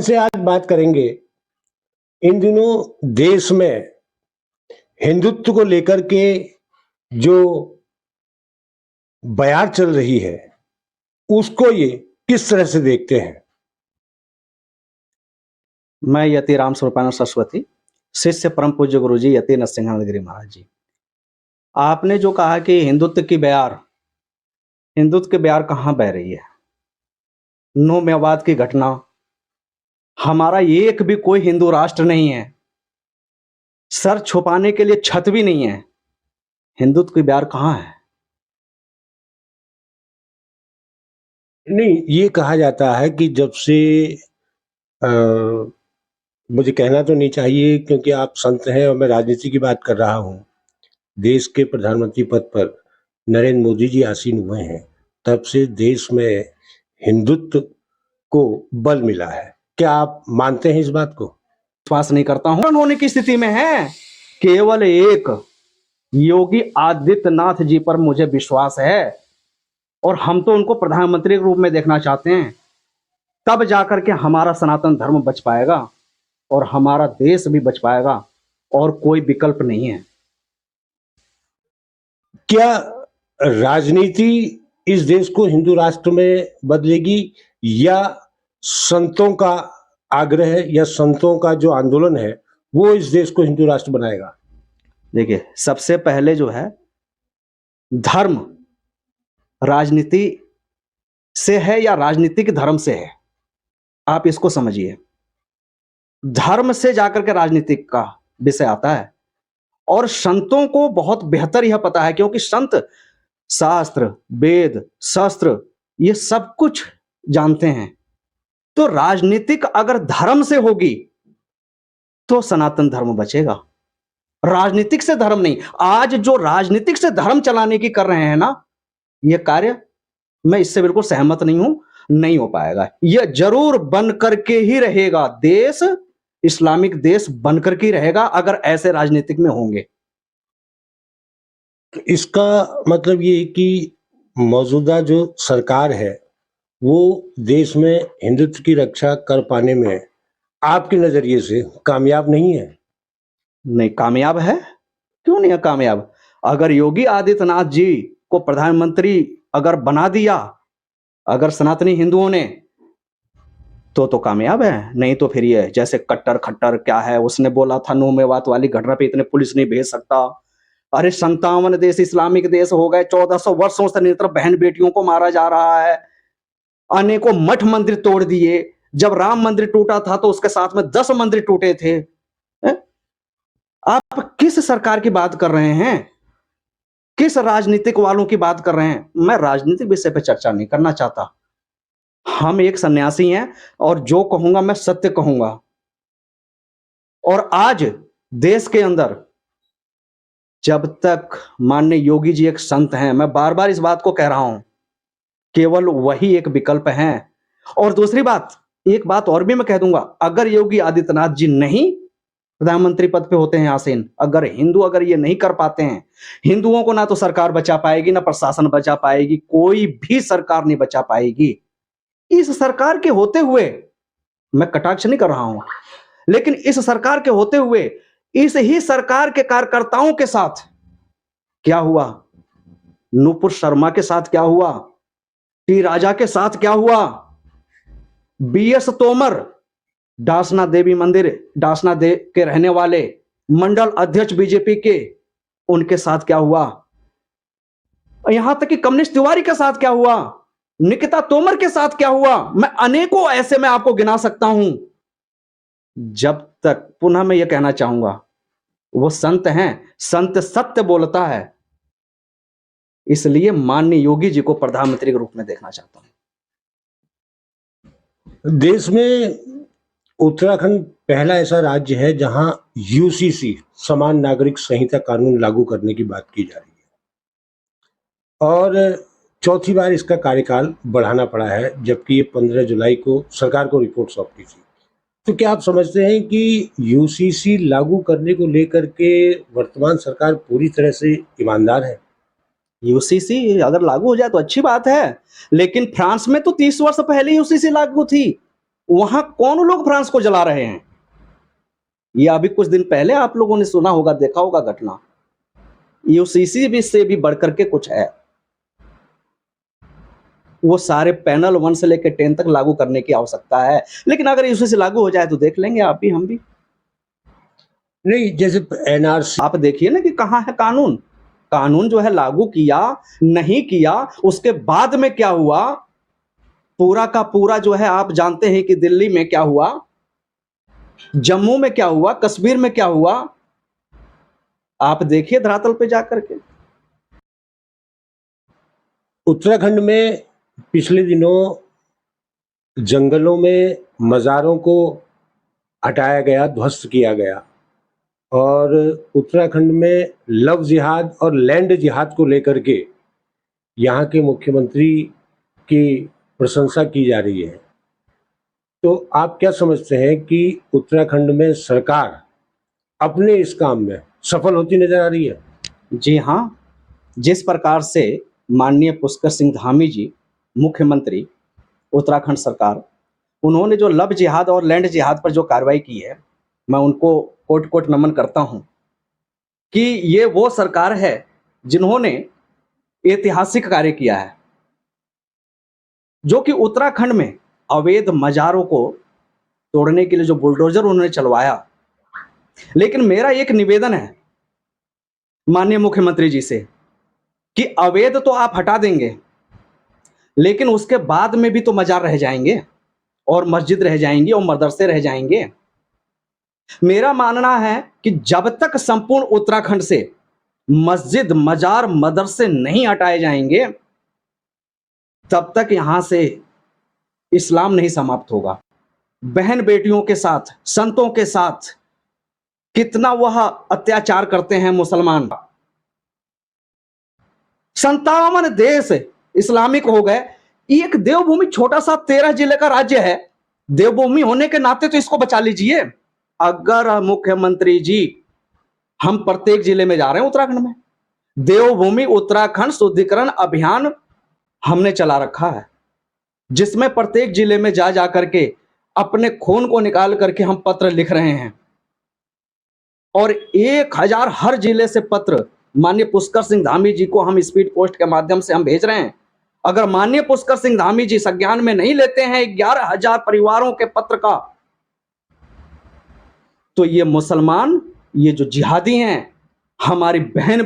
इनसे आज बात करेंगे। इन दिनों देश में हिंदुत्व को लेकर के जो बयार चल रही है, उसको ये किस तरह से देखते हैं? मैं यति राम स्वरूपानंद सरस्वती, शिष्य परम पूज्य गुरु जी यति नरसिंहानंद गिरी महाराज जी। आपने जो कहा कि हिंदुत्व की बयार कहाँ बह रही है? नो मेवाद की घटना, हमारा एक भी कोई हिंदू राष्ट्र नहीं है, सर छुपाने के लिए छत भी नहीं है। हिंदुत्व की बयार कहाँ है? नहीं, ये कहा जाता है कि जब से मुझे कहना तो नहीं चाहिए क्योंकि आप संत हैं और मैं राजनीति की बात कर रहा हूँ। देश के प्रधानमंत्री पद पर नरेंद्र मोदी जी आसीन हुए हैं, तब से देश में हिंदुत्व को बल मिला है। क्या आप मानते हैं इस बात को? विश्वास नहीं करता हूं होने की स्थिति में है। केवल एक योगी आदित्यनाथ जी पर मुझे विश्वास है और हम तो उनको प्रधानमंत्री के रूप में देखना चाहते हैं। तब जाकर के हमारा सनातन धर्म बच पाएगा और हमारा देश भी बच पाएगा, और कोई विकल्प नहीं है। क्या राजनीति इस देश को हिंदू राष्ट्र में बदलेगी या संतों का आग्रह या संतों का जो आंदोलन है वो इस देश को हिंदू राष्ट्र बनाएगा? देखिए, सबसे पहले जो है धर्म राजनीति से है या राजनीतिक धर्म से है, आप इसको समझिए। धर्म से जाकर के राजनीतिक का विषय आता है और संतों को बहुत बेहतर यह पता है, क्योंकि संत शास्त्र, वेद, शस्त्र ये सब कुछ जानते हैं। तो राजनीतिक अगर धर्म से होगी तो सनातन धर्म बचेगा, राजनीतिक से धर्म नहीं। आज जो राजनीतिक से धर्म चलाने की कर रहे हैं ना, यह कार्य मैं इससे बिल्कुल सहमत नहीं हूं, नहीं हो पाएगा। यह जरूर बन करके ही रहेगा, देश इस्लामिक देश बनकर के ही रहेगा अगर ऐसे राजनीतिक में होंगे। इसका मतलब ये कि मौजूदा जो सरकार है वो देश में हिंदुत्व की रक्षा कर पाने में आपके नजरिए से कामयाब नहीं है? नहीं, कामयाब है। क्यों नहीं है कामयाब? अगर योगी आदित्यनाथ जी को प्रधानमंत्री अगर बना दिया अगर सनातनी हिंदुओं ने, तो कामयाब है। नहीं तो फिर ये जैसे कट्टर खट्टर क्या है, उसने बोला था नो मेवात वाली घटना पे इतने पुलिस नहीं भेज सकता। अरे 57 देश इस्लामिक देश हो गए, 1400 वर्षों से निरंतर बहन बेटियों को मारा जा रहा है, अनेकों मठ मंदिर तोड़ दिए। जब राम मंदिर टूटा था तो उसके साथ में 10 मंदिर टूटे थे। आप किस सरकार की बात कर रहे हैं? किस राजनीतिक वालों की बात कर रहे हैं? मैं राजनीतिक विषय पर चर्चा नहीं करना चाहता। हम एक सन्यासी हैं और जो कहूंगा मैं सत्य कहूंगा। और आज देश के अंदर जब तक माननीय योगी जी एक संत हैं, मैं बार बार इस बात को कह रहा हूं, केवल वही एक विकल्प है। और दूसरी बात, एक बात और भी मैं कह दूंगा, अगर योगी आदित्यनाथ जी नहीं प्रधानमंत्री पद पे होते हैं आसीन, अगर ये नहीं कर पाते हैं, हिंदुओं को ना तो सरकार बचा पाएगी, ना प्रशासन बचा पाएगी, कोई भी सरकार नहीं बचा पाएगी। इस सरकार के होते हुए, मैं कटाक्ष नहीं कर रहा हूं, लेकिन इस सरकार के होते हुए इस ही सरकार के कार्यकर्ताओं के साथ क्या हुआ, नूपुर शर्मा के साथ क्या हुआ, टी राजा के साथ क्या हुआ, बीएस तोमर डासना देवी मंदिर डासना दे के रहने वाले मंडल अध्यक्ष बीजेपी के, उनके साथ क्या हुआ, यहां तक कि कम्युनिस्ट तिवारी के साथ क्या हुआ, निकिता तोमर के साथ क्या हुआ, मैं अनेकों ऐसे में आपको गिना सकता हूं। जब तक, पुनः मैं यह कहना चाहूंगा, वो संत हैं, संत सत्य बोलता है, इसलिए माननीय योगी जी को प्रधानमंत्री के रूप में देखना चाहता हूं। देश में उत्तराखंड पहला ऐसा राज्य है जहां यूसीसी समान नागरिक संहिता कानून लागू करने की बात की जा रही है और चौथी बार इसका कार्यकाल बढ़ाना पड़ा है, जबकि ये 15 जुलाई को सरकार को रिपोर्ट सौंपी थी। तो क्या आप समझते हैं कि यूसीसी लागू करने को लेकर के वर्तमान सरकार पूरी तरह से ईमानदार है? यूसीसी अगर लागू हो जाए तो अच्छी बात है, लेकिन फ्रांस में तो 30 वर्ष पहले यूसीसी लागू थी। वहां कौन लोग फ्रांस को जला रहे हैं? ये अभी कुछ दिन पहले आप लोगों ने सुना होगा, देखा होगा घटना। यूसीसी भी से भी बढ़कर के कुछ है। वो सारे पैनल 1 से लेकर 10 तक लागू करने की आवश्यकता है, लेकिन अगर यूसीसी लागू हो जाए तो देख लेंगे आप भी हम भी। नहीं, जैसे एनआरसी आप देखिए ना कि कहाँ है कानून। कानून जो है लागू किया नहीं किया, उसके बाद में क्या हुआ पूरा का पूरा जो है आप जानते हैं कि दिल्ली में क्या हुआ, जम्मू में क्या हुआ, कश्मीर में क्या हुआ, आप देखिए धरातल पे जाकर के। उत्तराखंड में पिछले दिनों जंगलों में मज़ारों को हटाया गया, ध्वस्त किया गया, और उत्तराखंड में लव जिहाद और लैंड जिहाद को लेकर के यहाँ के मुख्यमंत्री की प्रशंसा की जा रही है। तो आप क्या समझते हैं कि उत्तराखंड में सरकार अपने इस काम में सफल होती नजर आ रही है? जी हाँ, जिस प्रकार से माननीय पुष्कर सिंह धामी जी मुख्यमंत्री उत्तराखंड सरकार, उन्होंने जो लव जिहाद और लैंड जिहाद पर जो कार्रवाई की है, मैं उनको कोट कोट नमन करता हूं कि ये वो सरकार है जिन्होंने ऐतिहासिक कार्य किया है, जो कि उत्तराखंड में अवैध मजारों को तोड़ने के लिए जो बुलडोजर उन्होंने चलवाया। लेकिन मेरा एक निवेदन है माननीय मुख्यमंत्री जी से कि अवैध तो आप हटा देंगे, लेकिन उसके बाद में भी तो मजार रह जाएंगे और मस्जिद रह जाएंगी और मदरसे रह जाएंगे। मेरा मानना है कि जब तक संपूर्ण उत्तराखंड से मस्जिद, मजार, मदरसे नहीं हटाए जाएंगे, तब तक यहां से इस्लाम नहीं समाप्त होगा। बहन बेटियों के साथ, संतों के साथ कितना वह अत्याचार करते हैं मुसलमान। 57 देश इस्लामिक हो गए। एक देवभूमि छोटा सा 13 जिले का राज्य है, देवभूमि होने के नाते तो इसको बचा लीजिए। अगर मुख्यमंत्री जी, हम प्रत्येक जिले में जा रहे हैं उत्तराखंड में, देवभूमि उत्तराखंड शुद्धिकरण अभियान हमने चला रखा है, जिसमें प्रत्येक जिले में जा जा करके अपने खून को निकाल करके हम पत्र लिख रहे हैं, और 1000 हर जिले से पत्र माननीय पुष्कर सिंह धामी जी को हम स्पीड पोस्ट के माध्यम से हम भेज रहे हैं। अगर माननीय पुष्कर सिंह धामी जी संज्ञान में नहीं लेते हैं 11,000 परिवारों के पत्र का, तो ये मुसलमान, ये जो जिहादी हैं, हमारी बहन